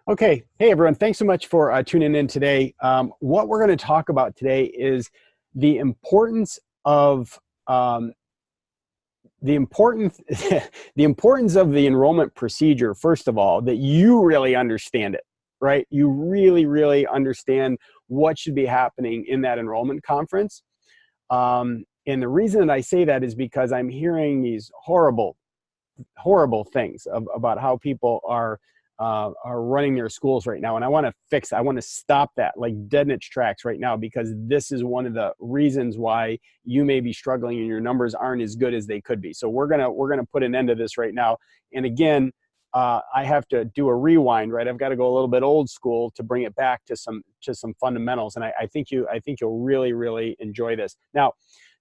Okay. Hey, everyone. Thanks so much for tuning in today. What we're going to talk about today is the importance of the importance the importance of the enrollment procedure. First of all, that you really understand it, right? You really understand what should be happening in that enrollment conference. And the reason that I say that is because I'm hearing these horrible things about how people are running their schools right now. And I want to stop that like dead in its tracks right now, because this is one of the reasons why you may be struggling and your numbers aren't as good as they could be. So we're gonna put an end to this right now. And again, I have to do a rewind, right? I've got to go a little bit old school to bring it back to some fundamentals. And I think you'll really enjoy this. Now,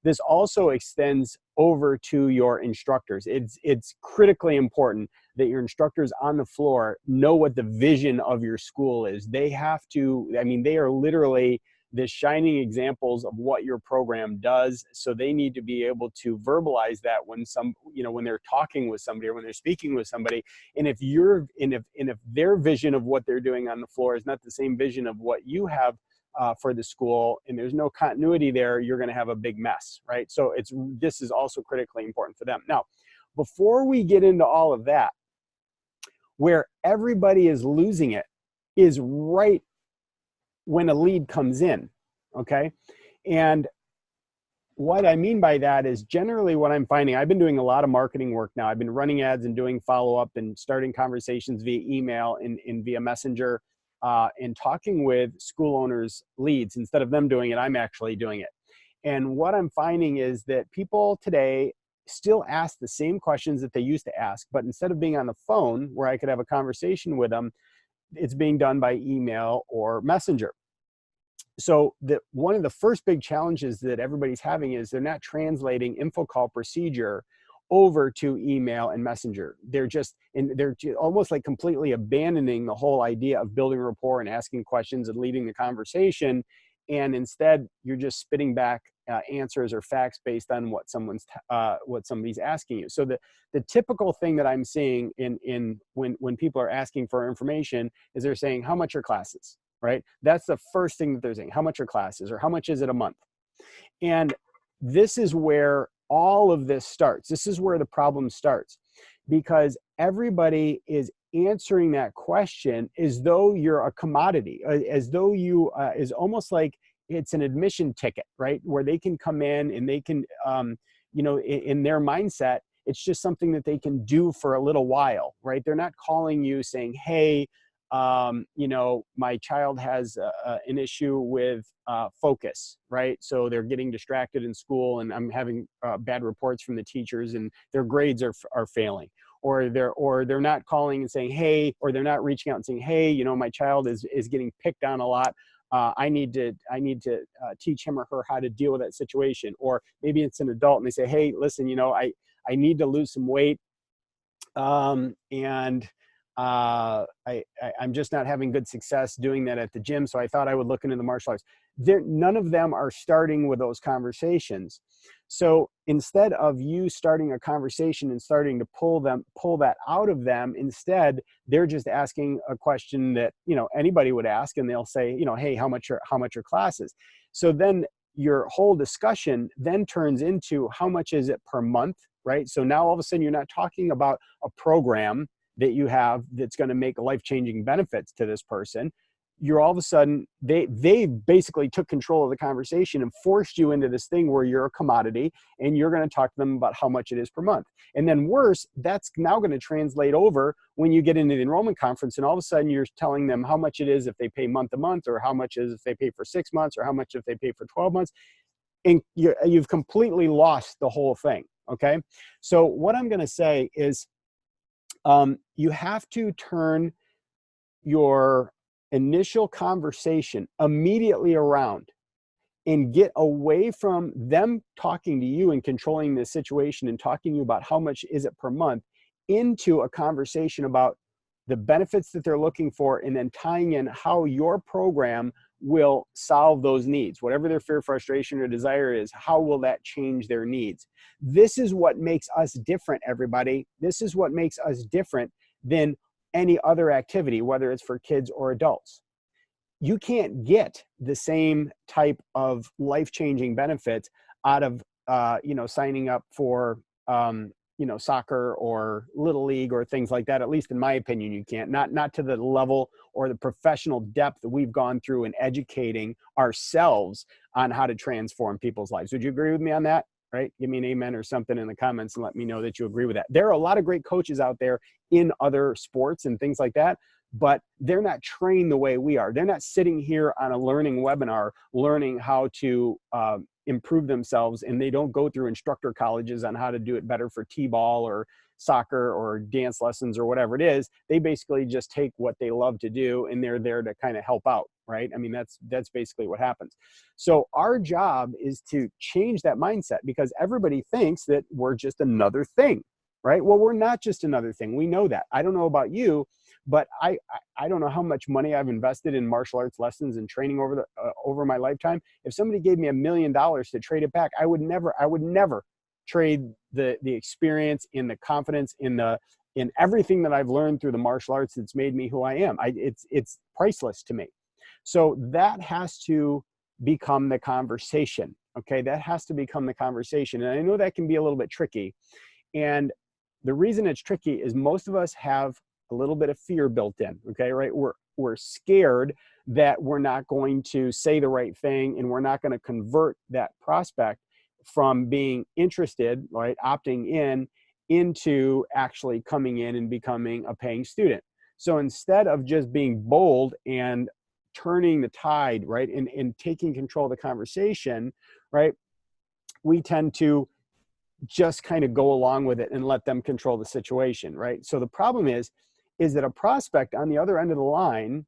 this also extends over to your instructors. It's critically important that your instructors on the floor know what the vision of your school is. They have to, I mean, they are literally the shining examples of what your program does. So they need to be able to verbalize that when when they're talking with somebody or when they're speaking with somebody. And if their vision of what they're doing on the floor is not the same vision of what you have for the school, and there's no continuity there, you're going to have a big mess, right? So this is also critically important for them. Now, before we get into all of that, where everybody is losing it is right when a lead comes in, okay? And what I mean by that is generally what I'm finding, I've been doing a lot of marketing work now. I've been running ads and doing follow-up and starting conversations via email and via Messenger, and talking with school owners' leads. Instead of them doing it, I'm actually doing it. And what I'm finding is that people today still ask the same questions that they used to ask, but instead of being on the phone where I could have a conversation with them, it's being done by email or Messenger. So one of the first big challenges that everybody's having is they're not translating info call procedure over to email and Messenger. They're almost like completely abandoning the whole idea of building rapport and asking questions and leading the conversation. And instead, you're just spitting back answers or facts based on what somebody's asking you. So the typical thing that I'm seeing when people are asking for information is they're saying, how much are classes, right? That's the first thing that they're saying. How much are classes, or how much is it a month? And this is where all of this starts. This is where the problem starts, because everybody is answering that question as though you're a commodity, as though is almost like it's an admission ticket, right? Where they can come in and they can, in their mindset, it's just something that they can do for a little while, right? They're not calling you saying, hey, my child has an issue with focus, right? So they're getting distracted in school, and I'm having bad reports from the teachers, and their grades are failing. Or they're not calling and saying, hey, or they're not reaching out and saying, hey, my child is getting picked on a lot. I need to teach him or her how to deal with that situation. Or maybe it's an adult and they say, hey, listen, I need to lose some weight, and I'm just not having good success doing that at the gym, so I thought I would look into the martial arts. None of them are starting with those conversations. So instead of you starting a conversation and starting to pull that out of them, instead they're just asking a question that anybody would ask, and they'll say, hey, how much are classes? So then your whole discussion then turns into, how much is it per month, right? So now all of a sudden you're not talking about a program that you have that's going to make life-changing benefits to this person. You're all of a sudden, they basically took control of the conversation and forced you into this thing where you're a commodity, and you're going to talk to them about how much it is per month. And then worse, that's now going to translate over when you get into the enrollment conference, and all of a sudden you're telling them how much it is if they pay month to month, or how much is if they pay for 6 months, or how much if they pay for 12 months. And you've completely lost the whole thing, okay? So what I'm going to say is, you have to turn your initial conversation immediately around and get away from them talking to you and controlling the situation and talking to you about how much is it per month, into a conversation about the benefits that they're looking for, and then tying in how your program will solve those needs. Whatever their fear, frustration, or desire is, how will that change their needs? This is what makes us different, everybody. This is what makes us different than any other activity, whether it's for kids or adults. You can't get the same type of life-changing benefits out of signing up for soccer or little league or things like that. At least in my opinion, you can't. Not to the level or the professional depth that we've gone through in educating ourselves on how to transform people's lives. Would you agree with me on that? Right? Give me an amen or something in the comments and let me know that you agree with that. There are a lot of great coaches out there in other sports and things like that, but they're not trained the way we are. They're not sitting here on a learning webinar, learning how to improve themselves, and they don't go through instructor colleges on how to do it better for t-ball or soccer or dance lessons or whatever it is. They basically just take what they love to do and they're there to kind of help out, right? I mean, that's basically what happens. So our job is to change that mindset, because everybody thinks that we're just another thing, right? Well, we're not just another thing. We know that. I don't know about you, but I don't know how much money I've invested in martial arts lessons and training over my lifetime. If somebody gave me $1 million to trade it back, I would never trade the experience, in the confidence, in everything that I've learned through the martial arts that's made me who I am. It's priceless to me. So that has to become the conversation. Okay, that has to become the conversation. And I know that can be a little bit tricky. And the reason it's tricky is most of us have a little bit of fear built in. Okay, right? We're scared that we're not going to say the right thing, and we're not going to convert that prospect from being interested, right, opting in, into actually coming in and becoming a paying student. So instead of just being bold and turning the tide, right, and taking control of the conversation, right, we tend to just kind of go along with it and let them control the situation, right? So the problem is that a prospect on the other end of the line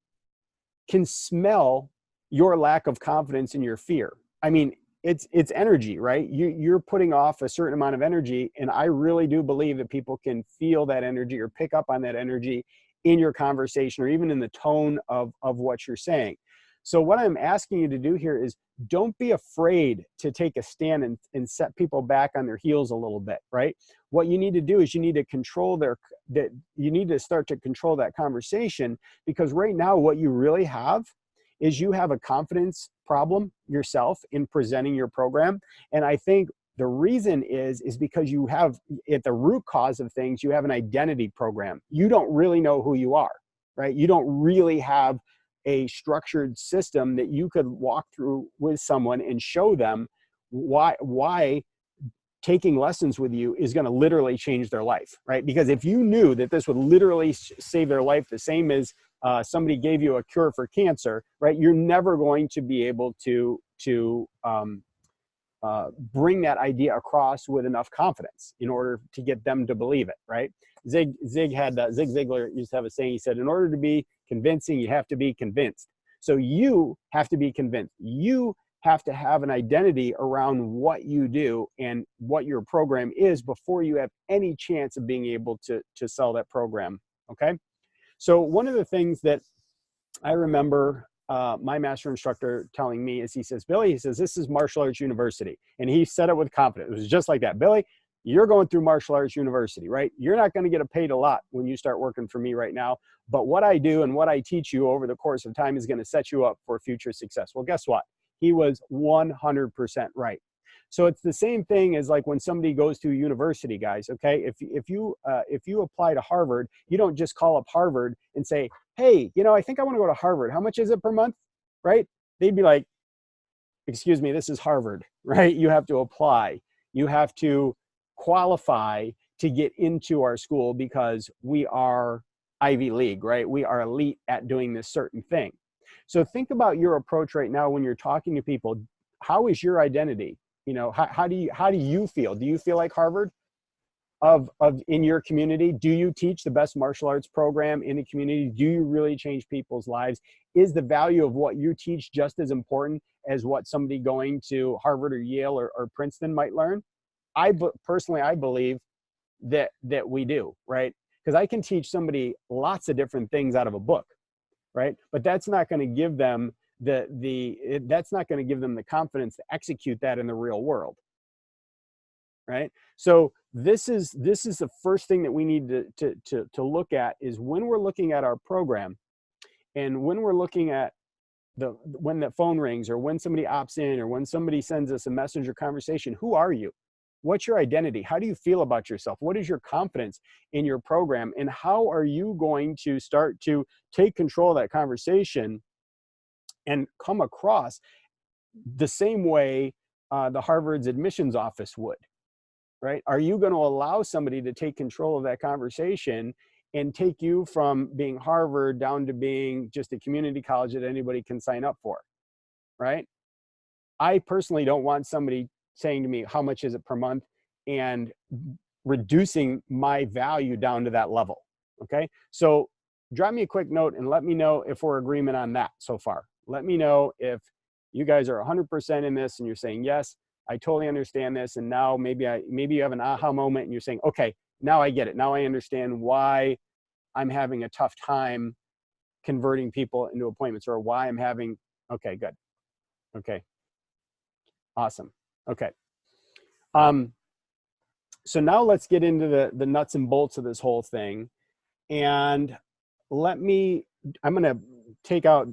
can smell your lack of confidence and your fear. I mean, it's energy, right? You're putting off a certain amount of energy, and I really do believe that people can feel that energy or pick up on that energy in your conversation, or even in the tone of what you're saying. So what I'm asking you to do here is, don't be afraid to take a stand and set people back on their heels a little bit, right? What you need to do is you need to control you need to start to control that conversation, because right now what you really have is you have a confidence problem yourself in presenting your program. And I think the reason is because you have, at the root cause of things, you have an identity program. You don't really know who you are, right? You don't really have a structured system that you could walk through with someone and show them why taking lessons with you is going to literally change their life, right? Because if you knew that this would literally save their life, the same as somebody gave you a cure for cancer, right? You're never going to be able to bring that idea across with enough confidence in order to get them to believe it, right? Zig Ziglar used to have a saying. He said, in order to be convincing, you have to be convinced. So you have to be convinced. You have to have an identity around what you do and what your program is before you have any chance of being able to sell that program, okay? So one of the things that I remember my master instructor telling me is, he says, Billy, he says, this is Martial Arts University. And he said it with confidence. It was just like that. Billy, you're going through Martial Arts University, right? You're not going to get paid a lot when you start working for me right now. But what I do and what I teach you over the course of time is going to set you up for future success. Well, guess what? He was 100% right. So it's the same thing as like when somebody goes to a university, guys, okay? If you apply to Harvard, you don't just call up Harvard and say, hey, I think I want to go to Harvard. How much is it per month, right? They'd be like, excuse me, this is Harvard, right? You have to apply. You have to qualify to get into our school because we are Ivy League, right? We are elite at doing this certain thing. So think about your approach right now when you're talking to people. How is your identity? How do you feel? Do you feel like Harvard in your community? Do you teach the best martial arts program in the community? Do you really change people's lives? Is the value of what you teach just as important as what somebody going to Harvard or Yale or Princeton might learn? Personally, I believe that we do, right? Because I can teach somebody lots of different things out of a book, right? But that's not going to give them that's not going to give them the confidence to execute that in the real world, right? So this is the first thing that we need to look at, is when we're looking at our program, and when we're looking at when the phone rings, or when somebody opts in, or when somebody sends us a messenger conversation. Who are you? What's your identity? How do you feel about yourself? What is your confidence in your program? And how are you going to start to take control of that conversation and come across the same way the Harvard's admissions office would, right? Are you going to allow somebody to take control of that conversation and take you from being Harvard down to being just a community college that anybody can sign up for, right? I personally don't want somebody saying to me, how much is it per month, and reducing my value down to that level, okay? So drop me a quick note and let me know if we're in agreement on that so far. Let me know if you guys are 100% in this and you're saying, yes, I totally understand this. And now maybe you have an aha moment and you're saying, okay, now I get it. Now I understand why I'm having a tough time converting people into appointments, or why I'm having, okay, good. Okay. Awesome. Okay. So now let's get into the nuts and bolts of this whole thing. And I'm going to take out,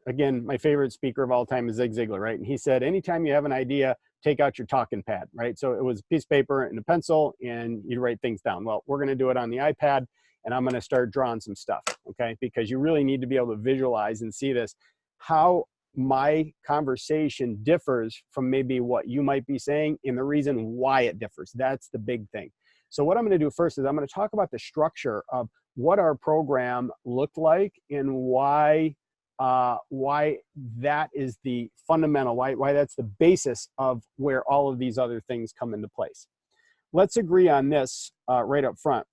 again, my favorite speaker of all time is Zig Ziglar, right? And he said, anytime you have an idea, take out your talking pad, right? So it was a piece of paper and a pencil, and you write things down. Well, we're going to do it on the iPad, and I'm going to start drawing some stuff, okay? Because you really need to be able to visualize and see this, how my conversation differs from maybe what you might be saying, and the reason why it differs. That's the big thing. So what I'm going to do first is I'm going to talk about the structure of what our program looked like, and why that is the fundamental, why that's the basis of where all of these other things come into place. Let's agree on this right up front.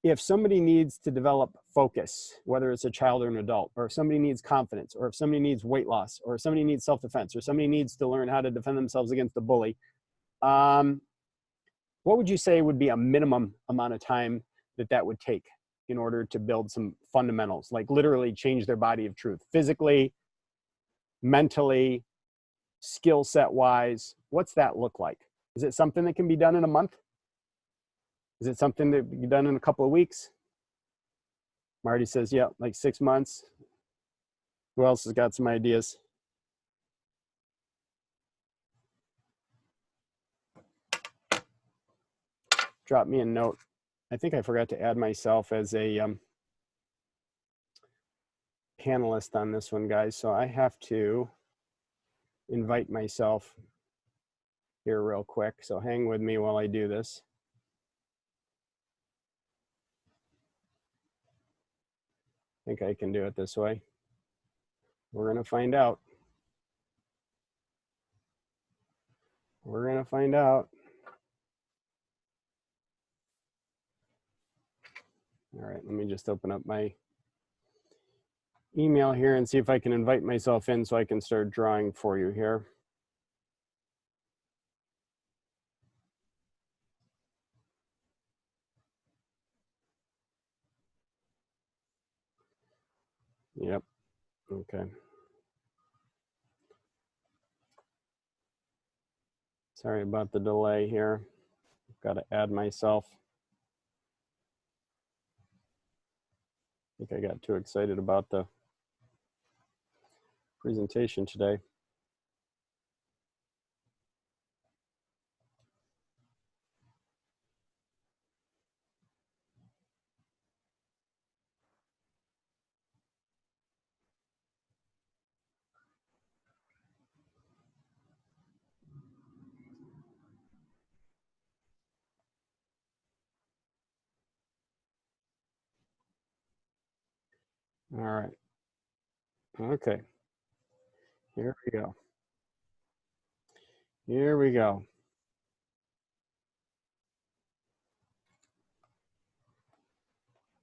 If somebody needs to develop focus, whether it's a child or an adult, or if somebody needs confidence, or if somebody needs weight loss, or if somebody needs self-defense, or somebody needs to learn how to defend themselves against a bully, what would you say would be a minimum amount of time that would take in order to build some fundamentals, like literally change their body of truth, physically, mentally, skill set wise? What's that look like? Is it something that can be done in a month? Is it something that can be done in a couple of weeks? Marty says, yeah, like 6 months. Who else has got some ideas? Drop me a note. I think I forgot to add myself as a panelist on this one, guys. So I have to invite myself here real quick. So hang with me while I do this. I think I can do it this way. We're going to find out. We're going to find out. All right, let me just open up my email here and see if I can invite myself in so I can start drawing for you here. Yep, okay. Sorry about the delay here. I've got to add myself. I think I got too excited about the presentation today. All right. Okay. Here we go. Here we go.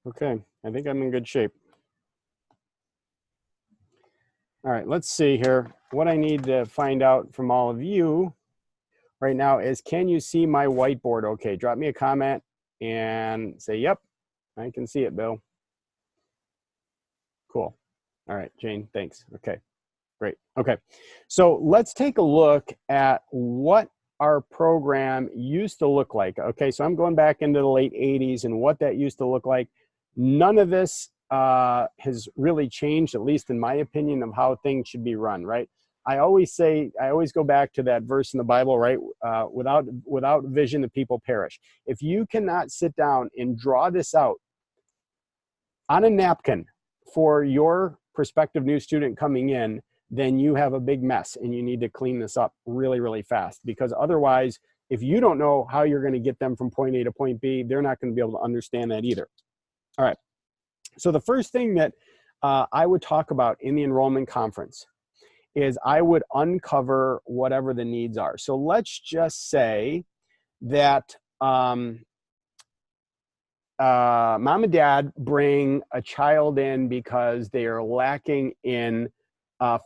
Okay, I think I'm in good shape. All right, let's see here. What I need to find out from all of you right now is, can you see my whiteboard okay? Drop me a comment and say, yep, I can see it, Bill. Cool. All right, Jane, thanks. Okay, great. Okay, so let's take a look at what our program used to look like. Okay, so I'm going back into the late 80s and what that used to look like. None of this has really changed, at least in my opinion, of how things should be run, right? I always go back to that verse in the Bible, right? Without vision, the people perish. If you cannot sit down and draw this out on a napkin for your prospective new student coming in, then you have a big mess and you need to clean this up really, really fast, because otherwise, if you don't know how you're going to get them from point A to point B, they're not going to be able to understand that either. All right. So the first thing that I would talk about in the enrollment conference is I would uncover whatever the needs are. So let's just say that mom and dad bring a child in because they are lacking in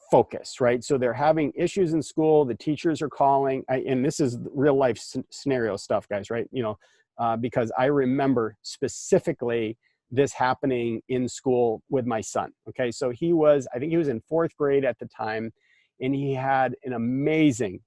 focus, right? So they're having issues in school. The teachers are calling, and this is real life scenario stuff, guys, right? You know, because I remember specifically this happening in school with my son. Okay, so I think he was in 4th grade at the time, and he had an amazing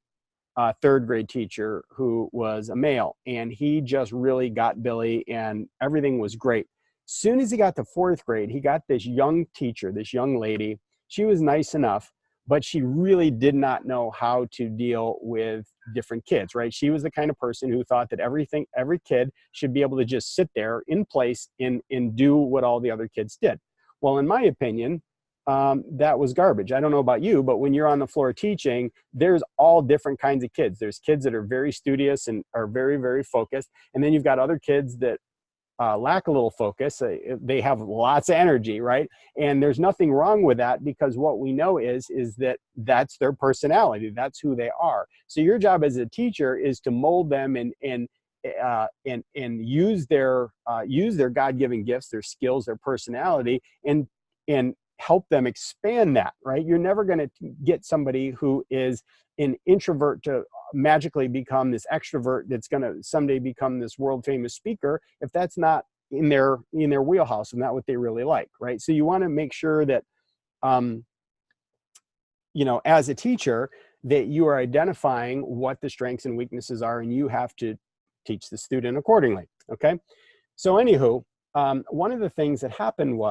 3rd grade teacher who was a male, and he just really got Billy, and everything was great. Soon as he got to 4th grade, he got this young teacher, this young lady. She was nice enough, but she really did not know how to deal with different kids, right? She was the kind of person who thought that every kid should be able to just sit there in place and do what all the other kids did. Well, in my opinion, that was garbage. I don't know about you, but when you're on the floor teaching, there's all different kinds of kids. There's kids that are very studious and are very, very focused. And then you've got other kids that lack a little focus. They have lots of energy, right? And there's nothing wrong with that, because what we know is that that's their personality. That's who they are. So your job as a teacher is to mold them and use their God-given gifts, their skills, their personality, and help them expand that, right? You're never going to get somebody who is an introvert to magically become this extrovert that's going to someday become this world famous speaker if that's not in their wheelhouse and not what they really like, right? So you want to make sure that you know, as a teacher, that you are identifying what the strengths and weaknesses are, and you have to teach the student accordingly. Okay, so anywho, one of the things that happened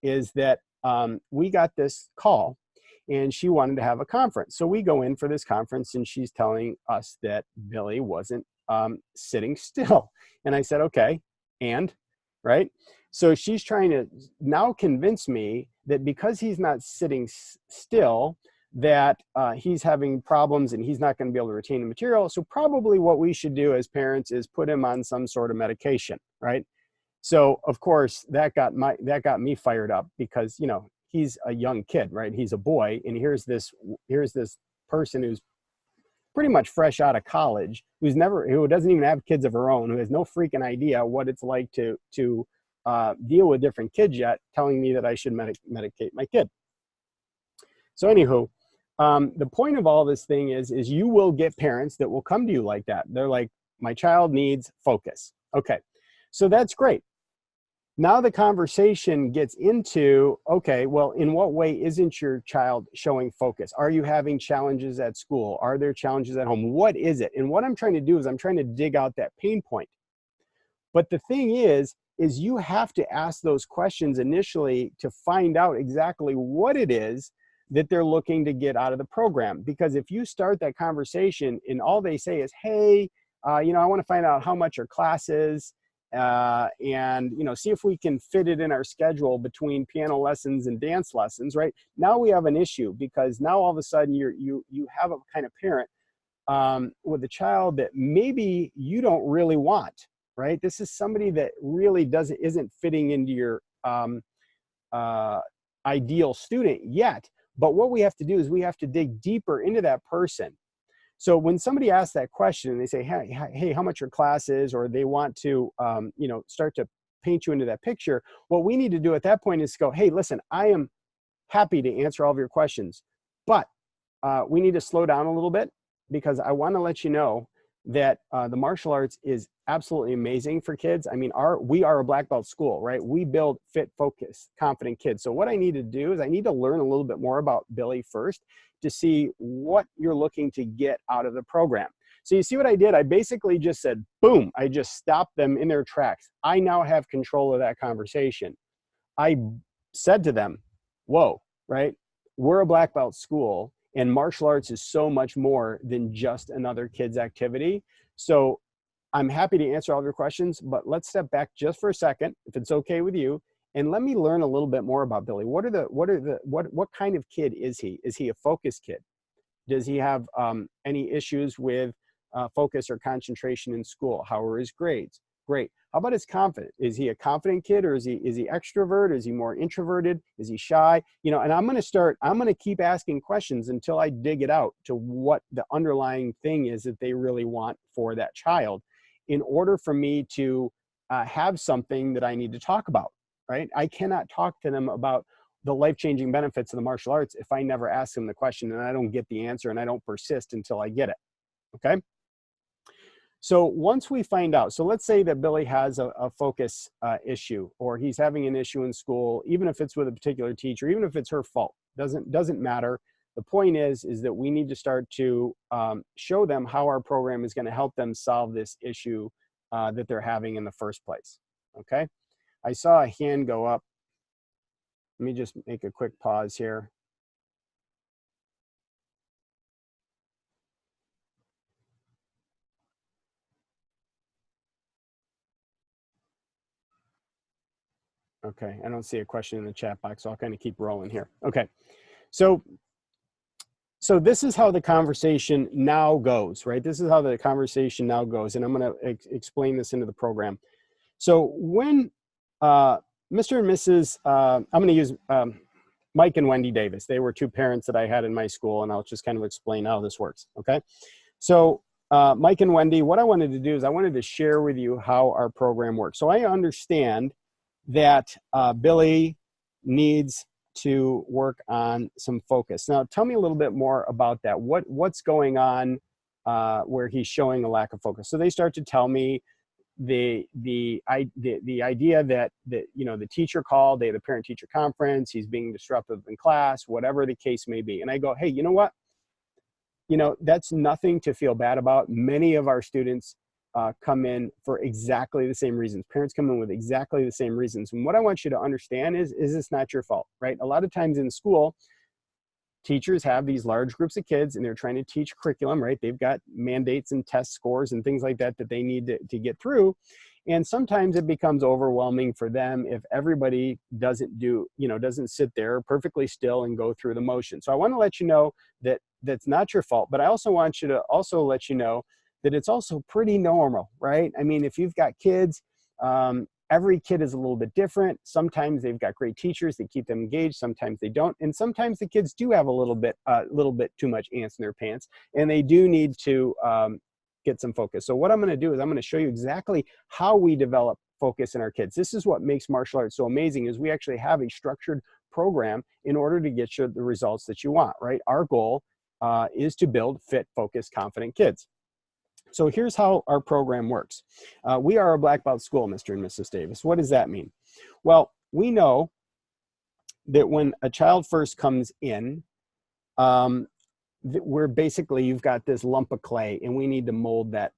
is that we got this call, and she wanted to have a conference. So we go in for this conference, and she's telling us that Billy wasn't sitting still. And I said, okay, and, right? So she's trying to now convince me that because he's not sitting still, that he's having problems and he's not going to be able to retain the material. So probably what we should do as parents is put him on some sort of medication, right? So of course that got me fired up, because, you know, he's a young kid, right? He's a boy, and here's this person who's pretty much fresh out of college, who doesn't even have kids of her own, who has no freaking idea what it's like to deal with different kids yet, telling me that I should medicate my kid. So anywho, the point of all this thing is you will get parents that will come to you like that. They're like, my child needs focus. Okay, so that's great. Now the conversation gets into, okay, well, in what way isn't your child showing focus? Are you having challenges at school? Are there challenges at home? What is it? And what I'm trying to do is I'm trying to dig out that pain point. But the thing is you have to ask those questions initially to find out exactly what it is that they're looking to get out of the program. Because if you start that conversation and all they say is, hey, you know, I want to find out how much your class is, and, you know, see if we can fit it in our schedule between piano lessons and dance lessons, right? Now we have an issue, because now all of a sudden you have a kind of parent with a child that maybe you don't really want, right? This is somebody that really isn't fitting into your ideal student yet. But what we have to do is we have to dig deeper into that person. So when somebody asks that question and they say, hey, how much your class is, or they want to, you know, start to paint you into that picture, what we need to do at that point is go, hey, listen, I am happy to answer all of your questions, but we need to slow down a little bit, because I want to let you know that the martial arts is absolutely amazing for kids. I mean, we are a black belt school, right? We build fit, focused, confident kids. So what I need to do is I need to learn a little bit more about Billy first to see what you're looking to get out of the program. So you see what I did? I basically just said, boom, I just stopped them in their tracks. I now have control of that conversation. I said to them, whoa, right? We're a black belt school, and martial arts is so much more than just another kid's activity. So I'm happy to answer all your questions, but let's step back just for a second, if it's okay with you, and let me learn a little bit more about Billy. What kind of kid is he? Is he a focused kid? Does he have any issues with focus or concentration in school? How are his grades? Great. How about his confidence? Is he a confident kid, or is he extrovert? Is he more introverted? Is he shy? You know, and I'm going to keep asking questions until I dig it out to what the underlying thing is that they really want for that child, in order for me to have something that I need to talk about, right? I cannot talk to them about the life-changing benefits of the martial arts if I never ask them the question and I don't get the answer and I don't persist until I get it, okay? So once we find out, so let's say that Billy has a focus issue, or he's having an issue in school, even if it's with a particular teacher, even if it's her fault, doesn't matter. The point is that we need to start to show them how our program is going to help them solve this issue that they're having in the first place, okay? I saw a hand go up. Let me just make a quick pause here. Okay, I don't see a question in the chat box, so I'll kind of keep rolling here. Okay, so this is how the conversation now goes, right? This is how the conversation now goes, and I'm going to explain this into the program. So when Mr. and Mrs., I'm going to use Mike and Wendy Davis. They were two parents that I had in my school, and I'll just kind of explain how this works, okay? So Mike and Wendy, what I wanted to do is I wanted to share with you how our program works. So I understand that Billy needs to work on some focus. Now, tell me a little bit more about that. What's going on where he's showing a lack of focus? So they start to tell me the idea that you know, the teacher called, they had a parent-teacher conference, he's being disruptive in class, whatever the case may be. And I go, hey, you know what? You know, that's nothing to feel bad about. Many of our students come in for exactly the same reasons. Parents come in with exactly the same reasons. And what I want you to understand is it's not your fault, right? A lot of times in school, teachers have these large groups of kids and they're trying to teach curriculum, right? They've got mandates and test scores and things like that that they need to get through. And sometimes it becomes overwhelming for them if everybody doesn't sit there perfectly still and go through the motion. So I want to let you know that that's not your fault, but I also want you to also let you know that it's also pretty normal, right? I mean, if you've got kids, every kid is a little bit different. Sometimes they've got great teachers that keep them engaged. Sometimes they don't. And sometimes the kids do have a little bit too much ants in their pants, and they do need to get some focus. So what I'm going to do is I'm going to show you exactly how we develop focus in our kids. This is what makes martial arts so amazing, is we actually have a structured program in order to get you the results that you want, right? Our goal is to build fit, focused, confident kids. So here's how our program works. We are a black belt school, Mr. and Mrs. Davis. What does that mean? Well, we know that when a child first comes in, we're basically, you've got this lump of clay and we need to mold that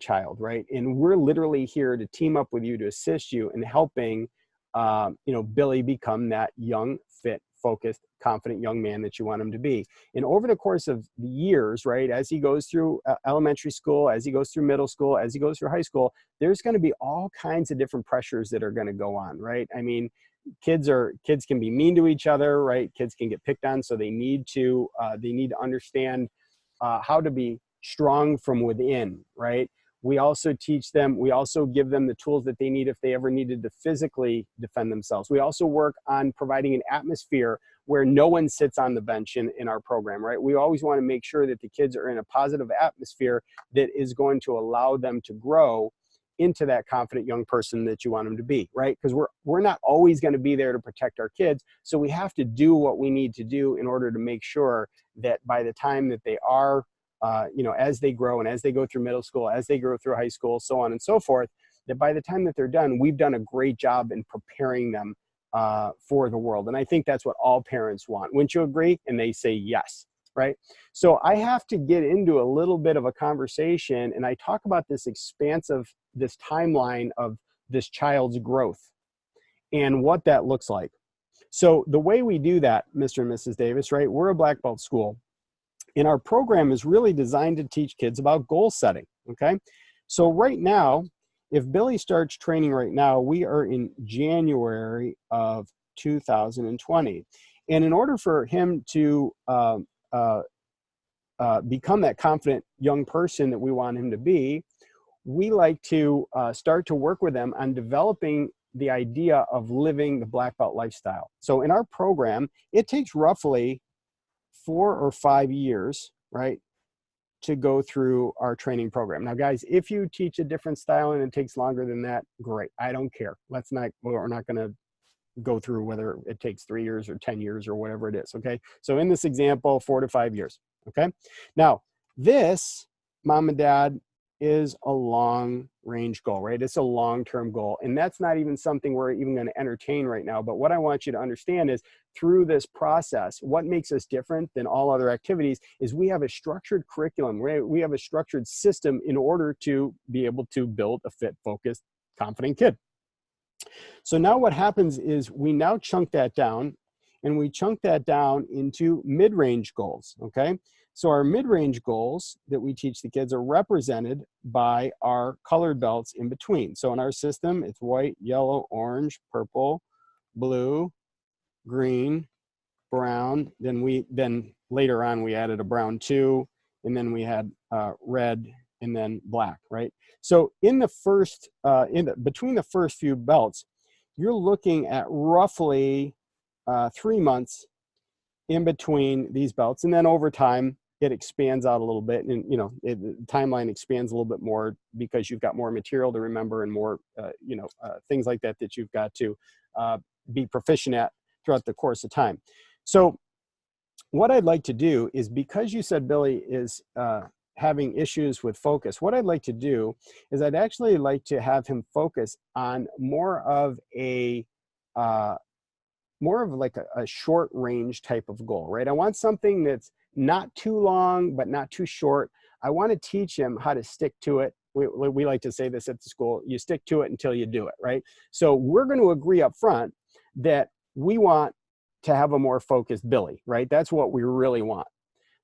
child, right? And we're literally here to team up with you to assist you in helping Billy become that young, fit, focused, confident young man that you want him to be. And over the course of the years, right, as he goes through elementary school, as he goes through middle school, as he goes through high school, there's going to be all kinds of different pressures that are going to go on, right? I mean, kids can be mean to each other, right? Kids can get picked on, so they need to understand how to be strong from within, right? We also teach them, we also give them the tools that they need if they ever needed to physically defend themselves. We also work on providing an atmosphere where no one sits on the bench in our program, right? We always want to make sure that the kids are in a positive atmosphere that is going to allow them to grow into that confident young person that you want them to be, right? Because we're not always going to be there to protect our kids. So we have to do what we need to do in order to make sure that by the time that they are as they grow and as they go through middle school, as they go through high school, so on and so forth, that by the time that they're done, we've done a great job in preparing them for the world. And I think that's what all parents want. Wouldn't you agree? And they say yes. right? So I have to get into a little bit of a conversation, and I talk about this this timeline of this child's growth and what that looks like. So the way we do that, Mr. and Mrs. Davis, right? We're a black belt school, and our program is really designed to teach kids about goal setting, okay? So right now, if Billy starts training right now, we are in January of 2020. And in order for him to become that confident young person that we want him to be, we like to start to work with them on developing the idea of living the black belt lifestyle. So in our program, it takes roughly 4 or 5 years, right, to go through our training program. Now, guys, if you teach a different style and it takes longer than that, great. I don't care. We're not going to go through whether it takes 3 years or 10 years or whatever it is, okay? So in this example, 4 to 5 years, okay? Now, this, mom and dad, is a long range goal, right? It's a long-term goal. And that's not even something we're even going to entertain right now. But what I want you to understand is through this process, what makes us different than all other activities is we have a structured curriculum. We have a structured system in order to be able to build a fit, focused, confident kid. So now what happens is we now chunk that down, and we chunk that down into mid-range goals, okay? So our mid-range goals that we teach the kids are represented by our colored belts in between. So in our system, it's white, yellow, orange, purple, blue, green, brown. Then later on, we added a brown too, and then we had red and then black, right? So in the first, between the first few belts, you're looking at roughly 3 months in between these belts. And then over time, it expands out a little bit, and the timeline expands a little bit more because you've got more material to remember and more things like that you've got to be proficient at throughout the course of time. So what I'd like to do is, because you said Billy is having issues with focus, what I'd like to do is I'd actually like to have him focus on more of like a short range type of goal, right? I want something that's not too long, but not too short. I want to teach him how to stick to it. We like to say this at the school: you stick to it until you do it, right? So we're going to agree up front that we want to have a more focused Billy, right? That's what we really want.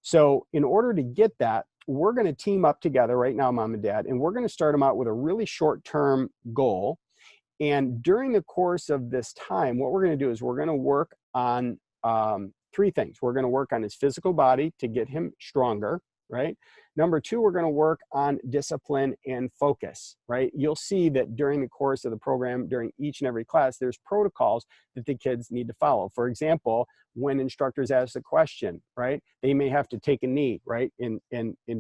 So in order to get that, we're going to team up together right now, mom and dad, and we're going to start him out with a really short-term goal. And during the course of this time, what we're going to do is we're going to work on 3 things. We're going to work on his physical body to get him stronger, right? Number 2, we're going to work on discipline and focus, right? You'll see that during the course of the program, during each and every class, there's protocols that the kids need to follow. For example, when instructors ask a question, right, they may have to take a knee, right, and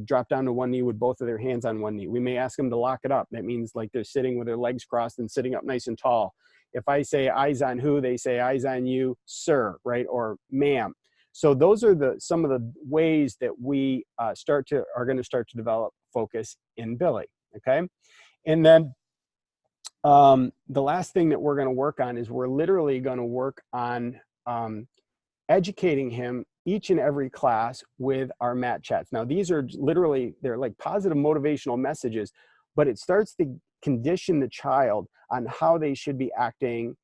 drop down to one knee with both of their hands on one knee. We may ask them to lock it up. That means like they're sitting with their legs crossed and sitting up nice and tall. If I say eyes on who, they say eyes on you, sir, right, or ma'am. So those are some of the ways that we are going to start to develop focus in Billy, okay? And then the last thing that we're going to work on is we're literally going to work on educating him each and every class with our mat chats. Now, these are literally, they're like positive motivational messages, but it starts to condition the child on how they should be acting,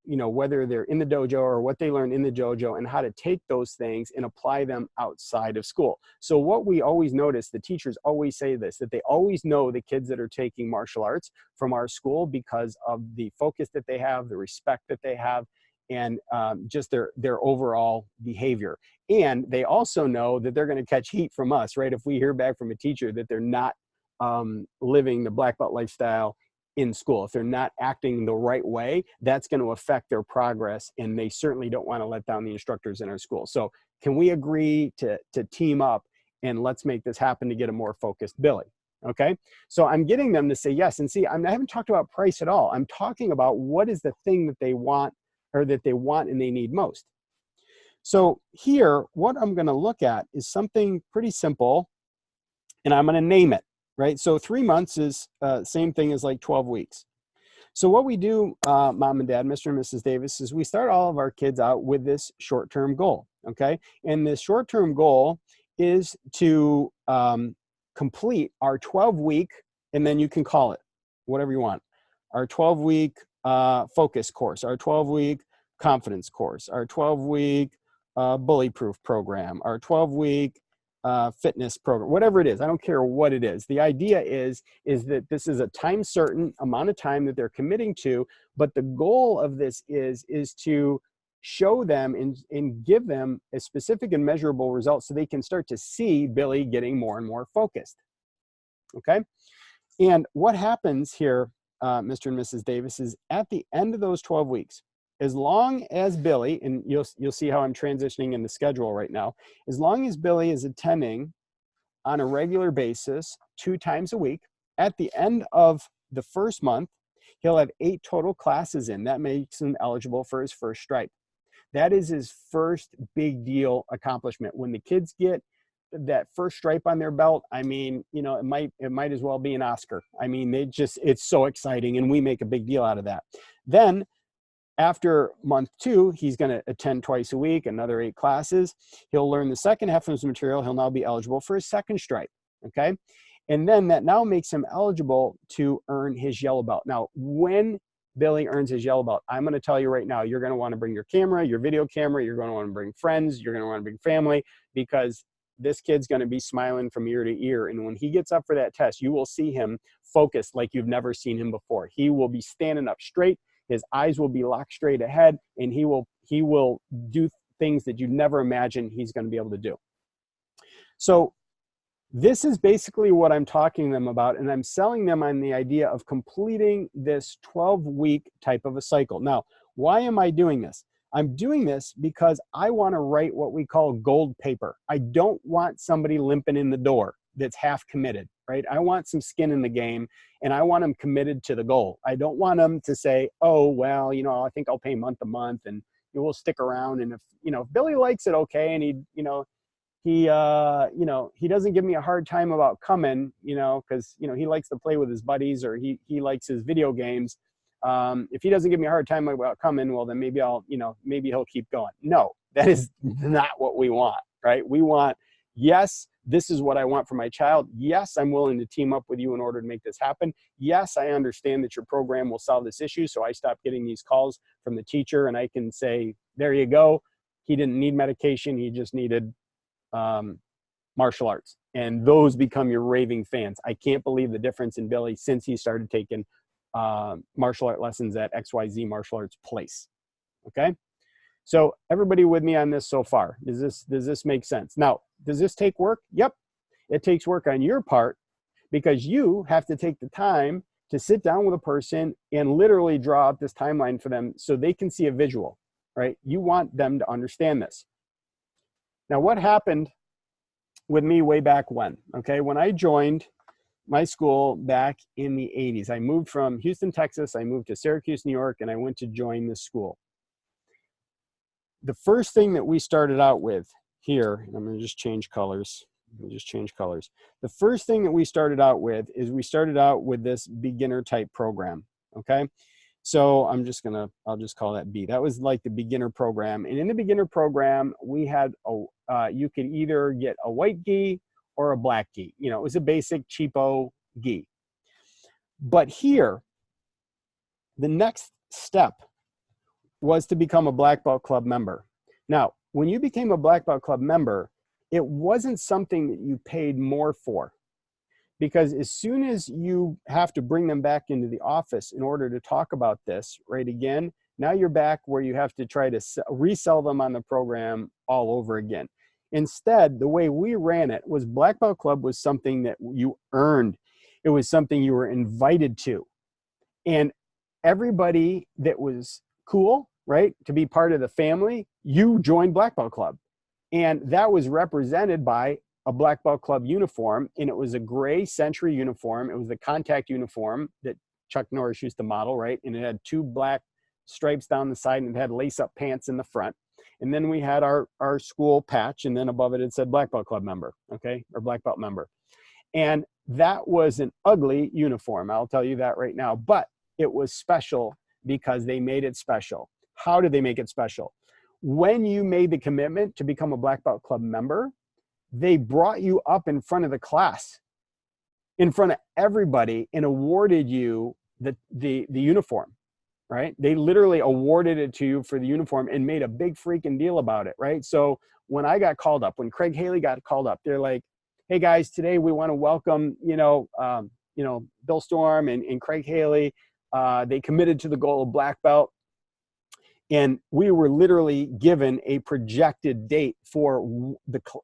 whether they're in the dojo or what they learn in the dojo, and how to take those things and apply them outside of school. So what we always notice, the teachers always say this, that they always know the kids that are taking martial arts from our school because of the focus that they have, the respect that they have, and just their overall behavior. And they also know that they're going to catch heat from us, right? If we hear back from a teacher that they're not living the black belt lifestyle in school, if they're not acting the right way, that's going to affect their progress, and they certainly don't want to let down the instructors in our school. So can we agree to team up, and let's make this happen to get a more focused Billy? Okay, so I'm getting them to say yes. And see, I haven't talked about price at all. I'm talking about what is the thing that they want, or that they want and they need most. So here, what I'm going to look at is something pretty simple, and I'm going to name it. Right, so 3 months is same thing as like 12 weeks. So what we do, mom and dad, Mr. and Mrs. Davis, is we start all of our kids out with this short-term goal. okay? And the short-term goal is to complete our 12-week, and then you can call it whatever you want, our 12-week focus course, our 12-week confidence course, our 12-week bully-proof program, our 12-week fitness program, whatever it is. I don't care what it is. The idea is that this is a time certain amount of time that they're committing to, but the goal of this is to show them and give them a specific and measurable result so they can start to see Billy getting more and more focused. Okay? And what happens here, Mr. and Mrs. Davis, is at the end of those 12 weeks, as long as Billy, and you'll see how I'm transitioning in the schedule right now, as long as Billy is attending on a regular basis 2 times a week, at the end of the first month, he'll have 8 total classes in. That makes him eligible for his first stripe. That is his first big deal accomplishment. When the kids get that first stripe on their belt, I mean, you know, it might as well be an Oscar. I mean, it's so exciting, and we make a big deal out of that. Then after month 2, he's going to attend twice a week, another 8 classes. He'll learn the second half of his material. He'll now be eligible for his second stripe, okay? And then that now makes him eligible to earn his yellow belt. Now, when Billy earns his yellow belt, I'm going to tell you right now, you're going to want to bring your camera, your video camera, you're going to want to bring friends, you're going to want to bring family, because this kid's going to be smiling from ear to ear. And when he gets up for that test, you will see him focused like you've never seen him before. He will be standing up straight. His eyes will be locked straight ahead, and he will do things that you never imagined he's going to be able to do. So this is basically what I'm talking to them about, and I'm selling them on the idea of completing this 12-week type of a cycle. Now, why am I doing this? I'm doing this because I want to write what we call gold paper. I don't want somebody limping in the door that's half committed, right? I want some skin in the game, and I want them committed to the goal. I don't want them to say, oh, well, you know, I think I'll pay month to month, and we'll stick around. And if Billy likes it, okay, and he doesn't give me a hard time about coming, because, he likes to play with his buddies, or he likes his video games. If he doesn't give me a hard time about coming, well, then maybe maybe he'll keep going. No, that is not what we want, right? We want, yes, this is what I want for my child. Yes, I'm willing to team up with you in order to make this happen. Yes, I understand that your program will solve this issue. So I stop getting these calls from the teacher, and I can say, there you go. He didn't need medication. He just needed martial arts. And those become your raving fans. I can't believe the difference in Billy since he started taking martial art lessons at XYZ Martial Arts Place. Okay. So everybody with me on this so far? Does this make sense? Now, does this take work? Yep. It takes work on your part, because you have to take the time to sit down with a person and literally draw out this timeline for them so they can see a visual, right? You want them to understand this. Now, what happened with me way back when? Okay, when I joined my school back in the 80s, I moved from Houston, Texas. I moved to Syracuse, New York, and I went to join this school. The first thing that we started out with here, and I'm going to just change colors. The first thing that we started out with is we started out with this beginner type program. Okay. So I'll just call that B. That was like the beginner program. And in the beginner program, we had you could either get a white gi or a black gi. It was a basic cheapo gi. But here, the next step was to become a Black Belt Club member. Now, when you became a Black Belt Club member, it wasn't something that you paid more for, because as soon as you have to bring them back into the office in order to talk about this, right, again, now you're back where you have to try to resell them on the program all over again. Instead, the way we ran it was Black Belt Club was something that you earned. It was something you were invited to. And everybody that was cool, right, to be part of the family, you joined Black Belt Club. And that was represented by a Black Belt Club uniform, and it was a gray Century uniform. It was the contact uniform that Chuck Norris used to model, right? And it had 2 black stripes down the side, and it had lace-up pants in the front. And then we had our school patch, and then above it said Black Belt Club member, okay, or Black Belt member. And that was an ugly uniform, I'll tell you that right now, but it was special because they made it special. How did they make it special? when you made the commitment to become a Black Belt Club member, they brought you up in front of the class, in front of everybody, and awarded you the uniform, right? They literally awarded it to you for the uniform and made a big freaking deal about it, right? So when I got called up, when Craig Haley got called up, they're like, hey guys, today we want to welcome, Bill Storm and Craig Haley. They committed to the goal of black belt. And we were literally given a projected date for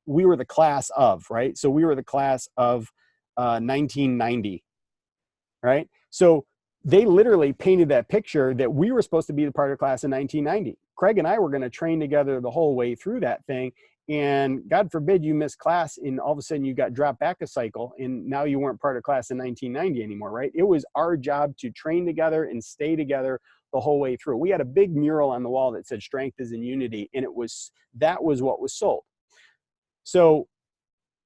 we were the class of, right? So we were the class of 1990, right? So they literally painted that picture that we were supposed to be the part of class in 1990. Craig and I were going to train together the whole way through that thing. And God forbid you miss class and all of a sudden you got dropped back a cycle and now you weren't part of class in 1990 anymore, right? It was our job to train together and stay together the whole way through. We had a big mural on the wall that said strength is in unity, and that was what was sold. So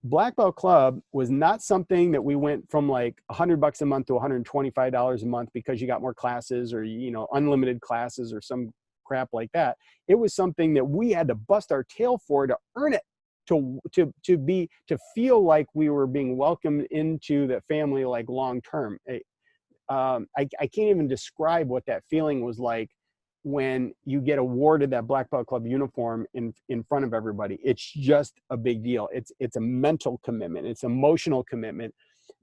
Black Belt Club was not something that we went from like $100 a month to $125 a month because you got more classes or, unlimited classes or some crap like that. It was something that we had to bust our tail for to earn it, to feel like we were being welcomed into the family, like long term. I can't even describe what that feeling was like when you get awarded that Black Belt Club uniform in front of everybody. It's just a big deal. It's a mental commitment. It's emotional commitment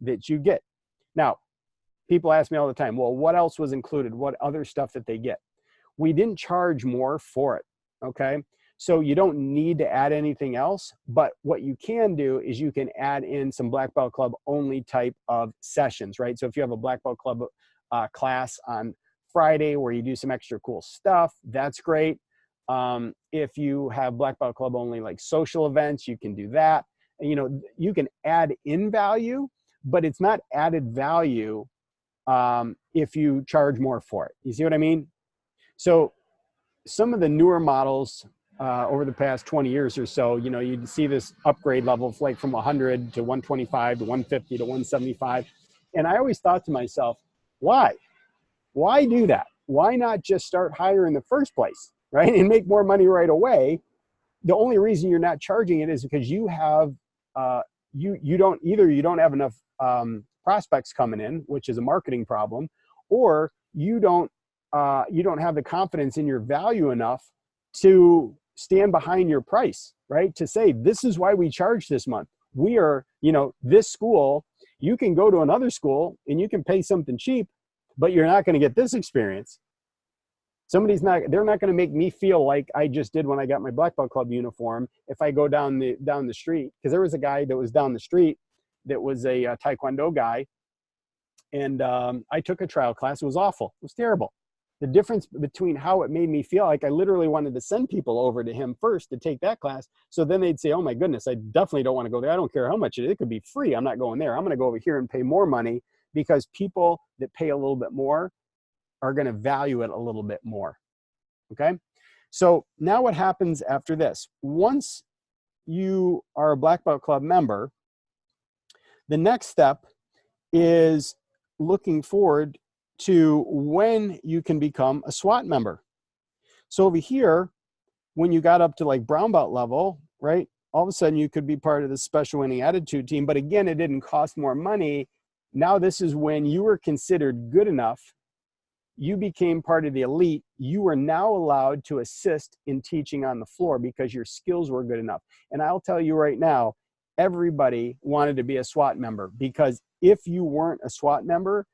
that you get. Now, people ask me all the time, well, what else was included? What other stuff that they get? We didn't charge more for it, okay? So you don't need to add anything else, but what you can do is you can add in some Black Belt Club only type of sessions, right? So if you have a Black Belt Club class on Friday where you do some extra cool stuff, that's great. If you have Black Belt Club only like social events, you can do that. And, you can add in value, but it's not added value if you charge more for it. You see what I mean? So some of the newer models over the past 20 years or so, you'd see this upgrade level like from 100 to 125 to 150 to 175. And I always thought to myself, why? Why do that? Why not just start higher in the first place, right? And make more money right away. The only reason you're not charging it is because you have, you don't have enough prospects coming in, which is a marketing problem, or you don't have the confidence in your value enough to stand behind your price, right? To say, this is why we charge this month. We are, this school, you can go to another school and you can pay something cheap, but you're not going to get this experience. They're not going to make me feel like I just did when I got my Black Belt Club uniform. If I go down the street, because there was a guy that was down the street that was a Taekwondo guy. And I took a trial class. It was awful. It was terrible. The difference between how it made me feel, like I literally wanted to send people over to him first to take that class. So then they'd say, oh my goodness, I definitely don't want to go there. I don't care how much it is. It could be free. I'm not going there. I'm going to go over here and pay more money, because people that pay a little bit more are going to value it a little bit more. Okay. So now what happens after this? Once you are a Black Belt Club member, the next step is looking forward to when you can become a SWAT member. So over here, when you got up to like brown belt level, right, all of a sudden you could be part of the special winning attitude team. But again, it didn't cost more money. Now this is when you were considered good enough. You became part of the elite. You are now allowed to assist in teaching on the floor because your skills were good enough. And I'll tell you right now, everybody wanted to be a SWAT member, because if you weren't a SWAT member,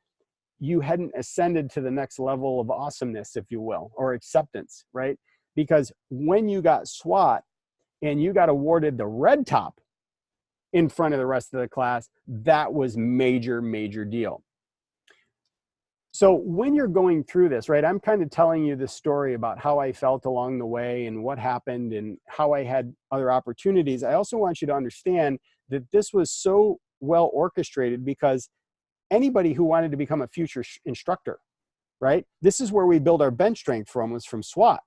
you hadn't ascended to the next level of awesomeness, if you will, or acceptance, right? Because when you got SWAT and you got awarded the red top in front of the rest of the class, that was major, major deal. So when you're going through this, right, I'm kind of telling you the story about how I felt along the way and what happened and how I had other opportunities. I also want you to understand that this was so well orchestrated because anybody who wanted to become a future instructor, right? This is where we build our bench strength from, was from SWAT.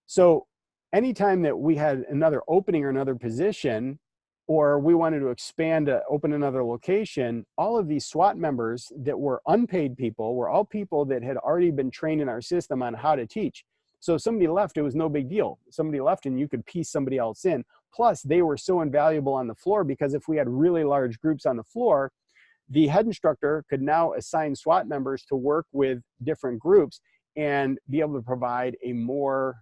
So anytime that we had another opening or another position, or we wanted to expand, open another location, all of these SWAT members that were unpaid people were all people that had already been trained in our system on how to teach. So if somebody left, it was no big deal. Somebody left and you could piece somebody else in. Plus, they were so invaluable on the floor because if we had really large groups on the floor, the head instructor could now assign SWAT members to work with different groups and be able to provide a more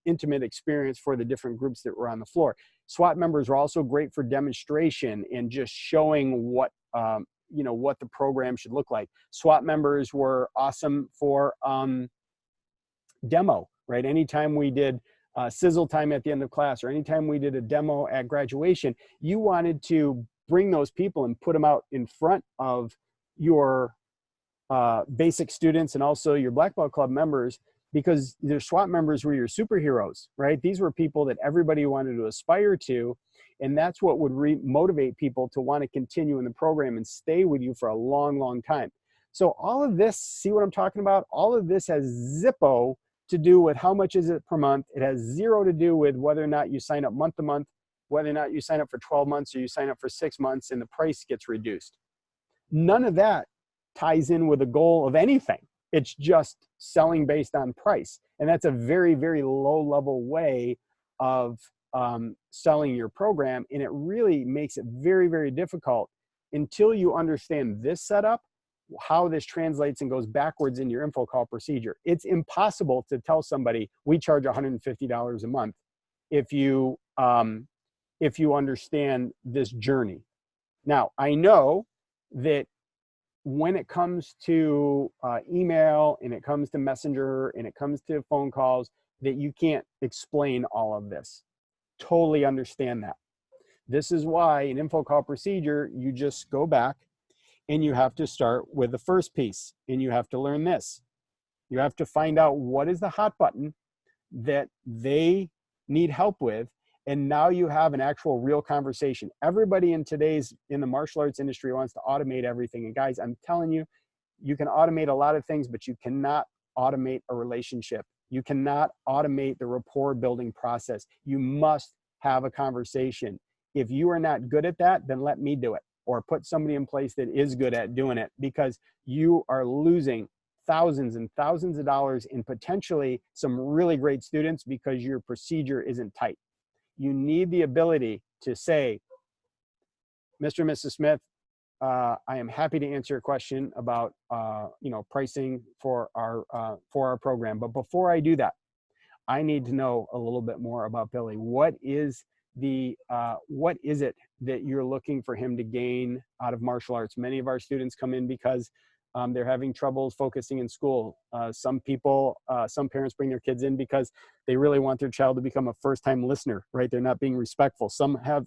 intimate experience for the different groups that were on the floor. SWAT members were also great for demonstration and just showing what what the program should look like. SWAT members were awesome for demo, right? Anytime we did sizzle time at the end of class, or anytime we did a demo at graduation, you wanted to bring those people and put them out in front of your basic students and also your Black Belt Club members, because their SWAT members were your superheroes, right? These were people that everybody wanted to aspire to, and that's what would motivate people to want to continue in the program and stay with you for a long, long time. So all of this, see what I'm talking about? All of this has zippo to do with how much is it per month. It has zero to do with whether or not you sign up month to month, whether or not you sign up for 12 months or you sign up for 6 months and the price gets reduced. None of that ties in with the goal of anything. It's just selling based on price. And that's a very, very low level way of selling your program. And it really makes it very, very difficult until you understand this setup, how this translates and goes backwards in your info call procedure. It's impossible to tell somebody we charge $150 a month if you understand this journey. Now, I know that when it comes to email and it comes to messenger and it comes to phone calls, that you can't explain all of this. Totally understand that. This is why in info call procedure, you just go back and you have to start with the first piece, and you have to learn this. You have to find out what is the hot button that they need help with. And now you have an actual real conversation. Everybody in the martial arts industry wants to automate everything. And guys, I'm telling you, you can automate a lot of things, but you cannot automate a relationship. You cannot automate the rapport building process. You must have a conversation. If you are not good at that, then let me do it, or put somebody in place that is good at doing it, because you are losing thousands and thousands of dollars in potentially some really great students because your procedure isn't tight. You need the ability to say, Mr. and Mrs. Smith, I am happy to answer your question about pricing for our program. But before I do that, I need to know a little bit more about Billy. What is it that you're looking for him to gain out of martial arts? Many of our students come in because they're having trouble focusing in school. Some parents bring their kids in because they really want their child to become a first-time listener, right? They're not being respectful. Some have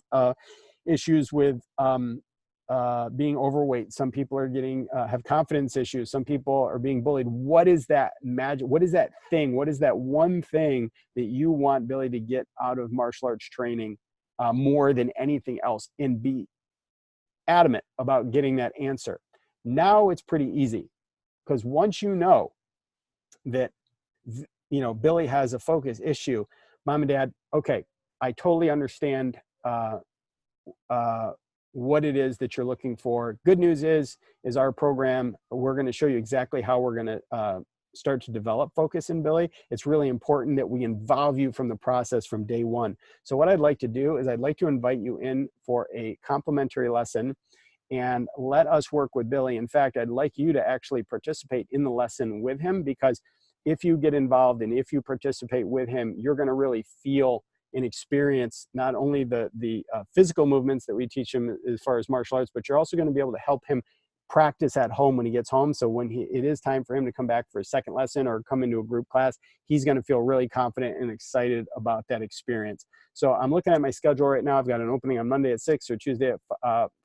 issues with being overweight. Some people are have confidence issues. Some people are being bullied. What is that magic? What is that thing? What is that one thing that you want Billy to get out of martial arts training more than anything else? And be adamant about getting that answer. Now it's pretty easy, because once you know that Billy has a focus issue, mom and dad, okay, I totally understand what it is that you're looking for. Good news is our program, we're going to show you exactly how we're going to start to develop focus in Billy. It's really important that we involve you from the process from day one. So what I'd like to do is I'd like to invite you in for a complimentary lesson and let us work with Billy. In fact, I'd like you to actually participate in the lesson with him, because if you get involved and if you participate with him, you're going to really feel and experience not only the physical movements that we teach him as far as martial arts, but you're also going to be able to help him practice at home when he gets home. So when it is time for him to come back for a second lesson or come into a group class, he's going to feel really confident and excited about that experience. So I'm looking at my schedule right now. I've got an opening on Monday at 6 or Tuesday at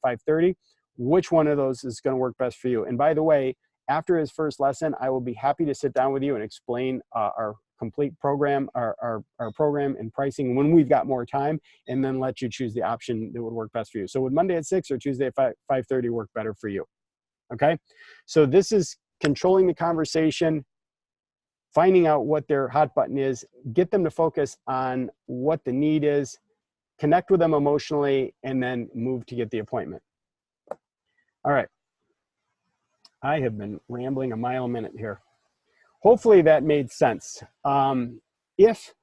5:30. Which one of those is going to work best for you? And by the way, after his first lesson, I will be happy to sit down with you and explain our complete program, our program and pricing when we've got more time, and then let you choose the option that would work best for you. So would Monday at 6 or Tuesday at 5:30 work better for you? Okay. So this is controlling the conversation, finding out what their hot button is, get them to focus on what the need is, connect with them emotionally, and then move to get the appointment. All right. I have been rambling a mile a minute here. hopefully that made sense. If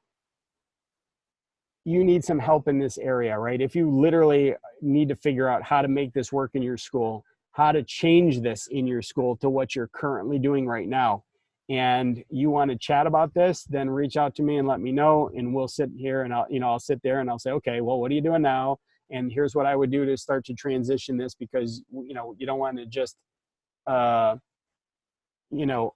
you need some help in this area, right? If you literally need to figure out how to make this work in your school, how to change this in your school to what you're currently doing right now, and you want to chat about this, then reach out to me and let me know, and we'll sit here and I'll sit there and I'll say, okay, well, what are you doing now? And here's what I would do to start to transition this, because, you don't want to just, uh, you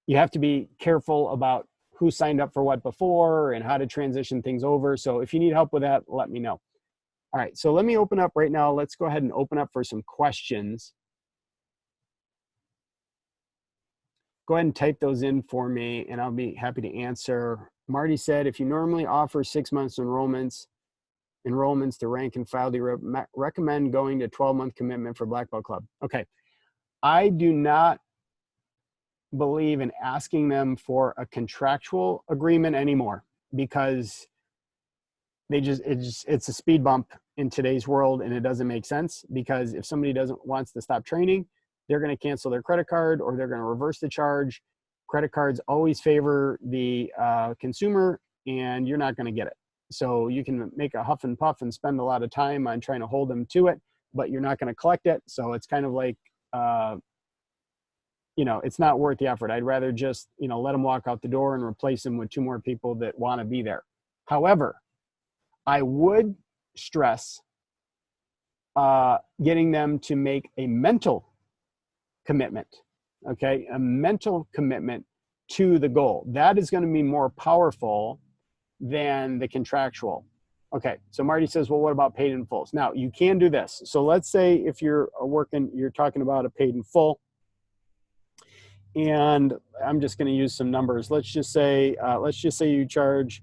have to be careful about who signed up for what before and how to transition things over. So if you need help with that, let me know. All right, so let me open up right now. Let's go ahead and open up for some questions. Go ahead and type those in for me and I'll be happy to answer. Marty said, if you normally offer 6 months enrollments to rank and file, do you recommend going to 12-month commitment for Black Belt Club? Okay, I do not believe in asking them for a contractual agreement anymore, because it's a speed bump in today's world, and it doesn't make sense. Because if somebody wants to stop training, they're going to cancel their credit card or they're going to reverse the charge. Credit cards always favor the consumer, and you're not going to get it. So you can make a huff and puff and spend a lot of time on trying to hold them to it, but you're not going to collect it. So it's kind of like, it's not worth the effort. I'd rather just, let them walk out the door and replace them with 2 more people that want to be there. However, I would stress getting them to make a mental commitment, okay? A mental commitment to the goal. That is going to be more powerful than the contractual. Okay, so Marty says, well, what about paid in fulls? Now, you can do this. So let's say if you're talking about a paid in full, and I'm just going to use some numbers. Let's just say you charge,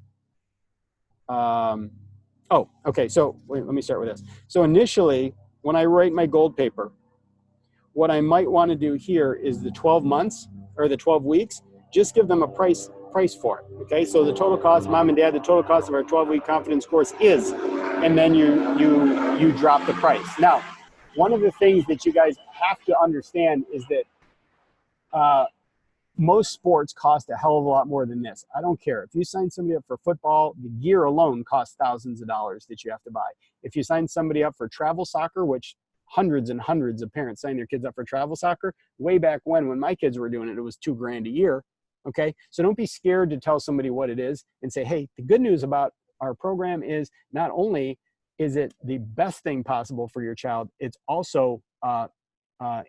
okay. So wait, let me start with this. So initially, when I write my gold paper, what I might want to do here is the 12 months or the 12 weeks, just give them a price for it. Okay. So the total cost, Mom and Dad, the total cost of our 12-week confidence course is, and then you drop the price. Now, one of the things that you guys have to understand is that, most sports cost a hell of a lot more than this. I don't care. If you sign somebody up for football, the gear alone costs thousands of dollars that you have to buy. If you sign somebody up for travel soccer, which hundreds and hundreds of parents sign their kids up for travel soccer, way back when my kids were doing it, it was $2,000 a year. Okay. So don't be scared to tell somebody what it is and say, hey, the good news about our program is not only is it the best thing possible for your child, it's also,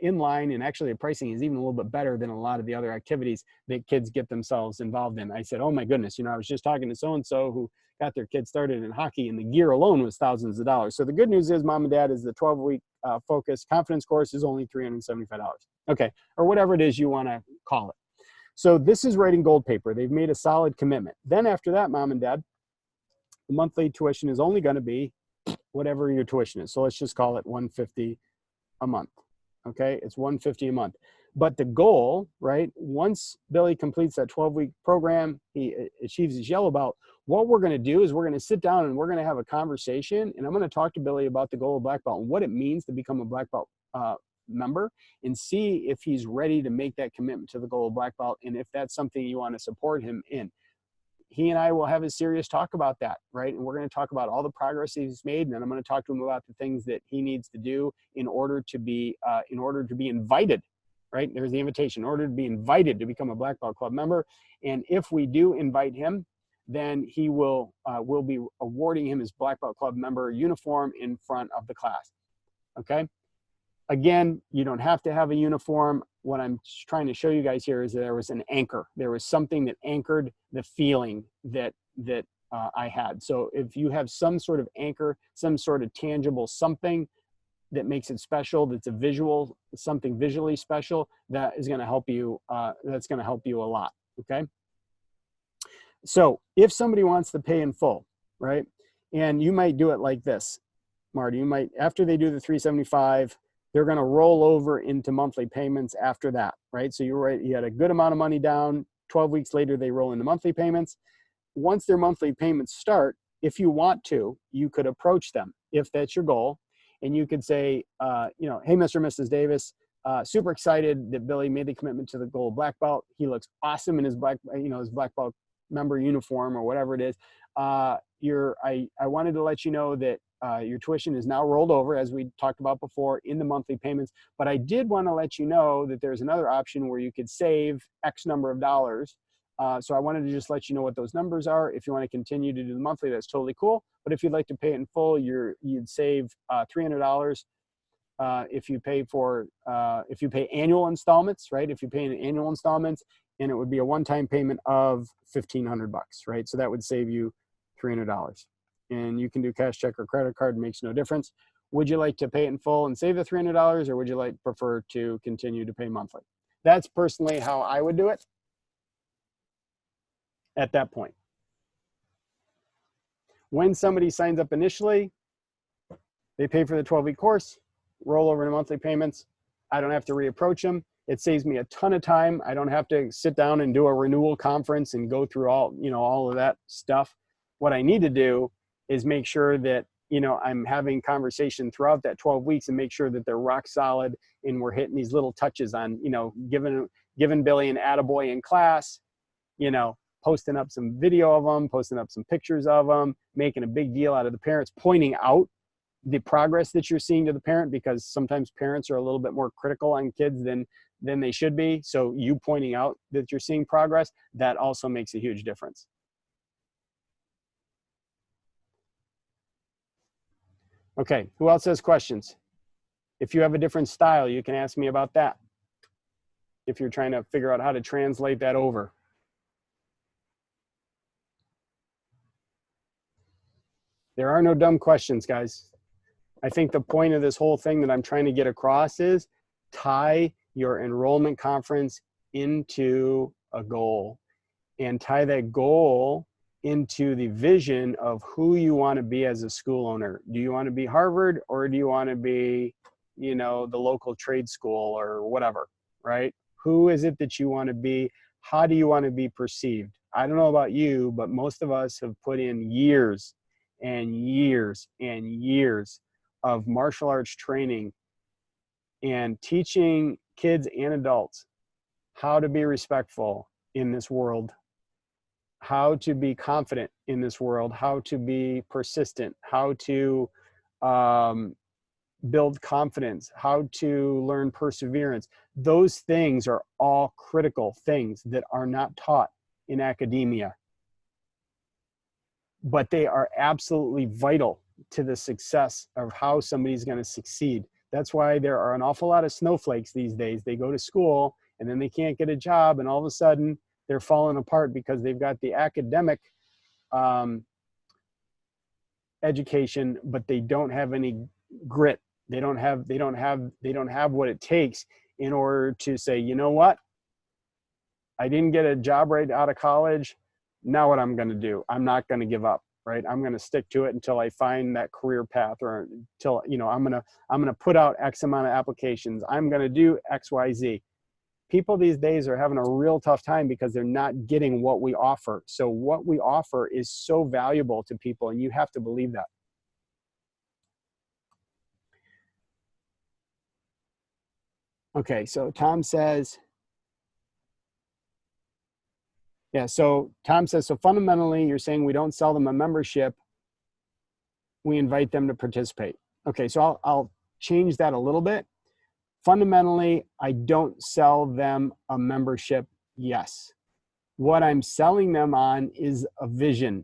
in line, and actually the pricing is even a little bit better than a lot of the other activities that kids get themselves involved in. I said, oh my goodness, I was just talking to so-and-so who got their kids started in hockey, and the gear alone was thousands of dollars. So the good news is, Mom and Dad, is the 12-week focus confidence course is only $375. Okay, or whatever it is you want to call it. So this is writing gold paper. They've made a solid commitment. Then after that, Mom and Dad, the monthly tuition is only going to be whatever your tuition is. So let's just call it $150 a month. Okay, it's $150 a month. But the goal, right, once Billy completes that 12-week program, he achieves his yellow belt, what we're going to do is we're going to sit down and we're going to have a conversation, and I'm going to talk to Billy about the goal of black belt and what it means to become a black belt member, and see if he's ready to make that commitment to the goal of black belt, and if that's something you want to support him in. He and I will have a serious talk about that, right? And we're going to talk about all the progress he's made, and then I'm going to talk to him about the things that he needs to do in order to be invited, right? There's the invitation, in order to be invited to become a Black Belt Club member. And if we do invite him, then he will we'll be awarding him his Black Belt Club member uniform in front of the class. Okay. Again, you don't have to have a uniform. What I'm trying to show you guys here is that there was an anchor. There was something that anchored the feeling that I had. So if you have some sort of anchor, some sort of tangible something that makes it special, that's a visual, something visually special, that is going to help you. That's going to help you a lot. Okay. So if somebody wants to pay in full, right, and you might do it like this, Marty, you might, after they do the $375, they're going to roll over into monthly payments after that, right? So you're right, you had a good amount of money down, 12 weeks later, they roll into monthly payments. Once their monthly payments start, if you want to, you could approach them if that's your goal. And you could say, hey, Mr. and Mrs. Davis, Super excited that Billy made the commitment to the gold black belt. He looks awesome in his his black belt member uniform or whatever it is. I wanted to let you know that your tuition is now rolled over, as we talked about before, in the monthly payments. But I did want to let you know that there's another option where you could save X number of dollars. So I wanted to just let you know what those numbers are. If you want to continue to do the monthly, that's totally cool. But if you'd like to pay it in full, you'd save $300. If you pay annual installments, right? If you pay in annual installments, and it would be a one-time payment of $1,500, right? So that would save you $300. And you can do cash, check, or credit card. It makes no difference. Would you like to pay it in full and save the $300, or would you prefer to continue to pay monthly? That's personally how I would do it at that point. When somebody signs up initially, they pay for the 12-week course, roll over to monthly payments. I don't have to reapproach them. It saves me a ton of time. I don't have to sit down and do a renewal conference and go through all of that stuff. What I need to do is make sure that, I'm having conversation throughout that 12 weeks and make sure that they're rock solid and we're hitting these little touches on, giving Billy an attaboy in class, posting up some video of them, posting up some pictures of them, making a big deal out of the parents, pointing out the progress that you're seeing to the parent, because sometimes parents are a little bit more critical on kids than they should be. So you pointing out that you're seeing progress, that also makes a huge difference. Okay, who else has questions? If you have a different style, you can ask me about that. If you're trying to figure out how to translate that over. There are no dumb questions, guys. I think the point of this whole thing that I'm trying to get across is tie your enrollment conference into a goal, and tie that goal into the vision of who you want to be as a school owner. Do you want to be Harvard, or do you want to be, the local trade school or whatever, right? Who is it that you want to be? How do you want to be perceived? I don't know about you, but most of us have put in years and years and years of martial arts training and teaching kids and adults how to be respectful in this world, how to be confident in this world, how to be persistent, how to build confidence, how to learn perseverance. Those things are all critical things that are not taught in academia, but they are absolutely vital to the success of how somebody's going to succeed. That's why there are an awful lot of snowflakes these days. They go to school and then they can't get a job, and all of a sudden they're falling apart because they've got the academic education, but they don't have any grit. They don't have what it takes in order to say, you know what? I didn't get a job right out of college. Now what I'm going to do? I'm not going to give up, right? I'm going to stick to it until I find that career path, or until, I'm going to put out X amount of applications. I'm going to do X, Y, Z. People these days are having a real tough time because they're not getting what we offer. So what we offer is so valuable to people, and you have to believe that. Okay, so Tom says, so Tom says, so fundamentally, you're saying we don't sell them a membership, we invite them to participate. Okay, so I'll change that a little bit. Fundamentally, I don't sell them a membership, yes. What I'm selling them on is a vision.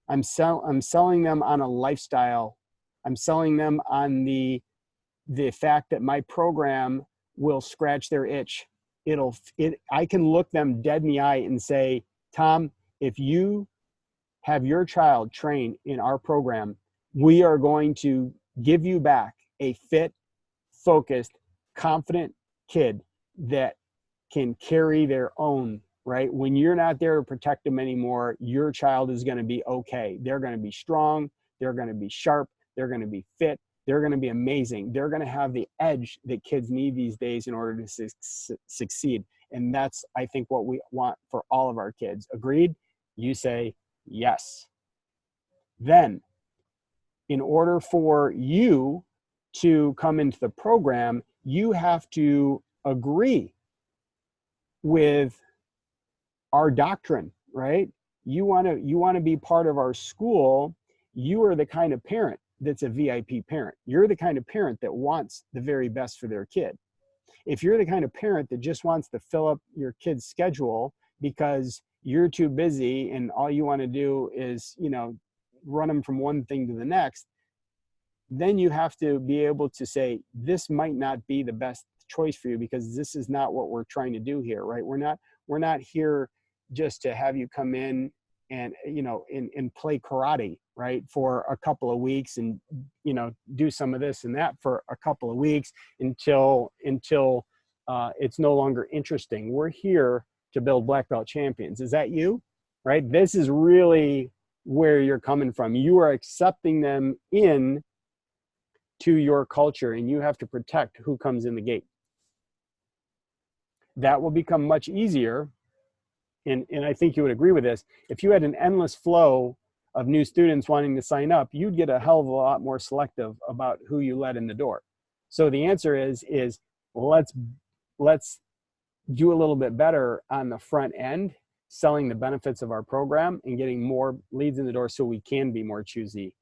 I'm selling them on a lifestyle. I'm selling them on the fact that my program will scratch their itch. I can look them dead in the eye and say, Tom, if you have your child train in our program, we are going to give you back a fit, focused, confident kid that can carry their own, right? When you're not there to protect them anymore, your child is going to be okay. They're going to be strong. They're going to be sharp. They're going to be fit. They're going to be amazing. They're going to have the edge that kids need these days in order to succeed. And that's, I think, what we want for all of our kids. Agreed? You say yes. Then, in order for you to come into the program, you have to agree with our doctrine, right? You want to be part of our school. You are the kind of parent that's a VIP parent. You're the kind of parent that wants the very best for their kid. If you're the kind of parent that just wants to fill up your kid's schedule because you're too busy and all you want to do is, run them from one thing to the next, then you have to be able to say, this might not be the best choice for you because this is not what we're trying to do here, right? We're not here just to have you come in and, and play karate, right, for a couple of weeks and, do some of this and that for a couple of weeks until it's no longer interesting. We're here to build black belt champions. Is that you? Right? This is really where you're coming from. You are accepting them in to your culture, and you have to protect who comes in the gate. That will become much easier, and I think you would agree with this. If you had an endless flow of new students wanting to sign up, you'd get a hell of a lot more selective about who you let in the door. So the answer is let's do a little bit better on the front end, selling the benefits of our program and getting more leads in the door so we can be more choosy.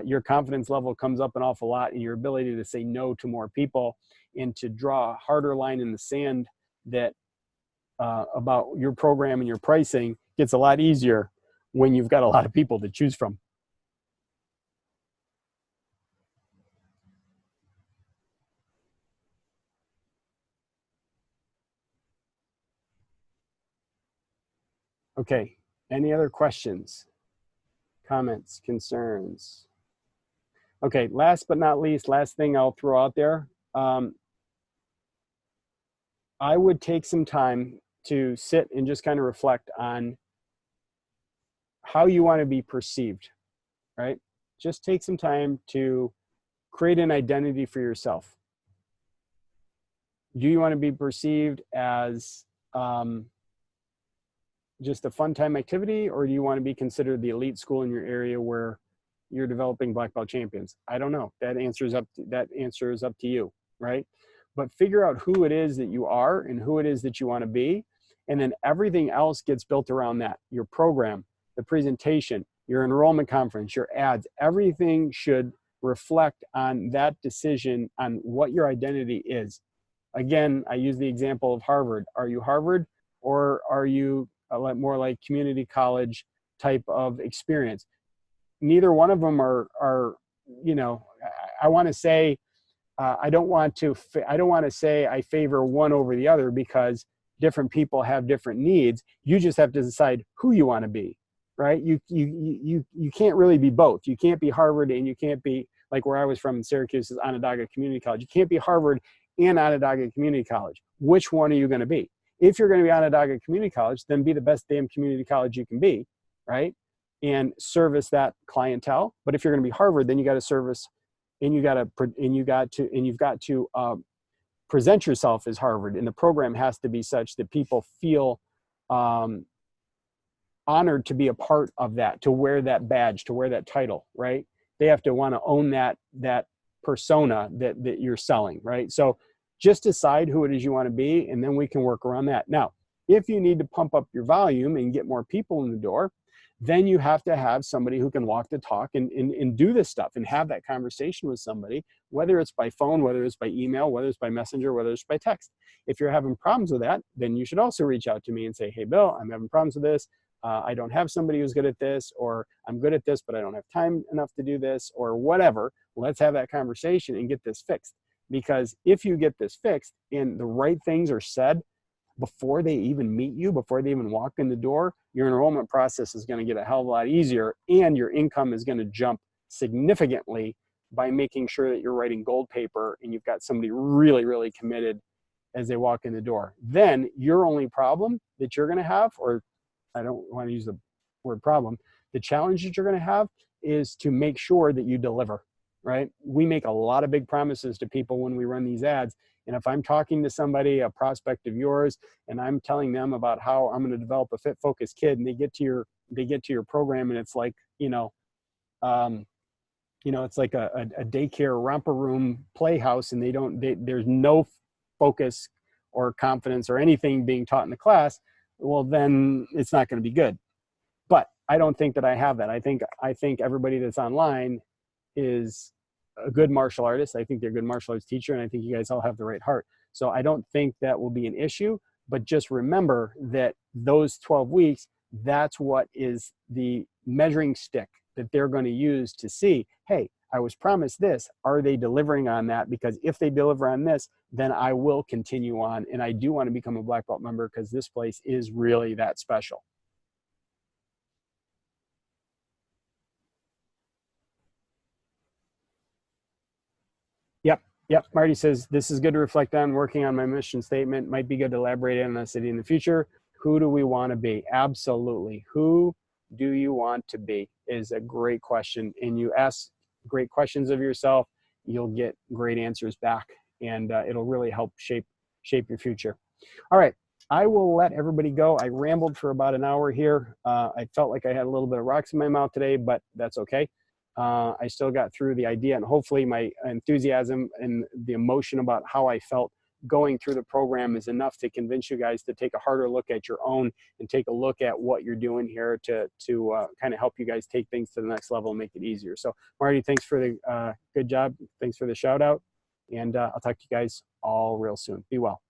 Your confidence level comes up an awful lot, and your ability to say no to more people and to draw a harder line in the sand that about your program and your pricing gets a lot easier when you've got a lot of people to choose from. Okay, any other questions, comments, concerns? Okay, last but not least, last thing I'll throw out there. I would take some time to sit and just kind of reflect on how you want to be perceived, right? Just take some time to create an identity for yourself. Do you want to be perceived as just a fun time activity, or do you want to be considered the elite school in your area where you're developing black belt champions? I don't know. That answer is up to you, right? But figure out who it is that you are and who it is that you want to be, and then everything else gets built around that. Your program, the presentation, your enrollment conference, your ads, everything should reflect on that decision on what your identity is. Again, I use the example of Harvard. Are you Harvard, or are you more like community college type of experience? Neither one of them are I want to say, I don't want to say I favor one over the other, because different people have different needs. You just have to decide who you want to be, right? You can't really be both. You can't be Harvard and you can't be, like where I was from in Syracuse, is Onondaga Community College. You can't be Harvard and Onondaga Community College. Which one are you going to be? If you're going to be Onondaga Community College, then be the best damn community college you can be, right? And service that clientele. But if you're going to be Harvard, then you got to service, and you've got to present yourself as Harvard, and the program has to be such that people feel honored to be a part of that, to wear that badge, to wear that title, right? They have to want to own that persona that you're selling, right? So just decide who it is you want to be, and then we can work around that. Now, if you need to pump up your volume and get more people in the door, then you have to have somebody who can walk the talk and do this stuff and have that conversation with somebody, whether it's by phone, whether it's by email, whether it's by messenger, whether it's by text. If you're having problems with that, then you should also reach out to me and say, hey, Bill, I'm having problems with this. I don't have somebody who's good at this, or I'm good at this, but I don't have time enough to do this, or whatever. Let's have that conversation and get this fixed. Because if you get this fixed and the right things are said before they even meet you, before they even walk in the door, your enrollment process is going to get a hell of a lot easier, and your income is going to jump significantly by making sure that you're writing gold paper and you've got somebody really, really committed as they walk in the door. Then your only problem that you're going to have, or I don't want to use the word problem, the challenge that you're going to have is to make sure that you deliver, right? We make a lot of big promises to people when we run these ads. And if I'm talking to somebody, a prospect of yours, and I'm telling them about how I'm going to develop a fit, focused kid, and they get to your program, and it's like, you know, it's like a daycare romper room playhouse, and there's no focus or confidence or anything being taught in the class, well, then it's not going to be good. But I don't think that I have that. I think everybody that's online is a good martial artist. I think they're a good martial arts teacher, and I think you guys all have the right heart. So I don't think that will be an issue. But just remember that those 12 weeks, that's what is the measuring stick that they're going to use to see, hey, I was promised this. Are they delivering on that? Because if they deliver on this, then I will continue on. And I do want to become a black belt member because this place is really that special. Yep. Yep. Marty says, this is good to reflect on. Working on my mission statement might be good to elaborate on the city in the future. Who do we want to be? Absolutely. Who do you want to be is a great question. And you ask great questions of yourself, you'll get great answers back, and it'll really help shape your future. All right. I will let everybody go. I rambled for about an hour here. I felt like I had a little bit of rocks in my mouth today, but that's okay. I still got through the idea, and hopefully my enthusiasm and the emotion about how I felt going through the program is enough to convince you guys to take a harder look at your own and take a look at what you're doing here to kind of help you guys take things to the next level and make it easier. So Marty, thanks for the good job. Thanks for the shout out. And I'll talk to you guys all real soon. Be well.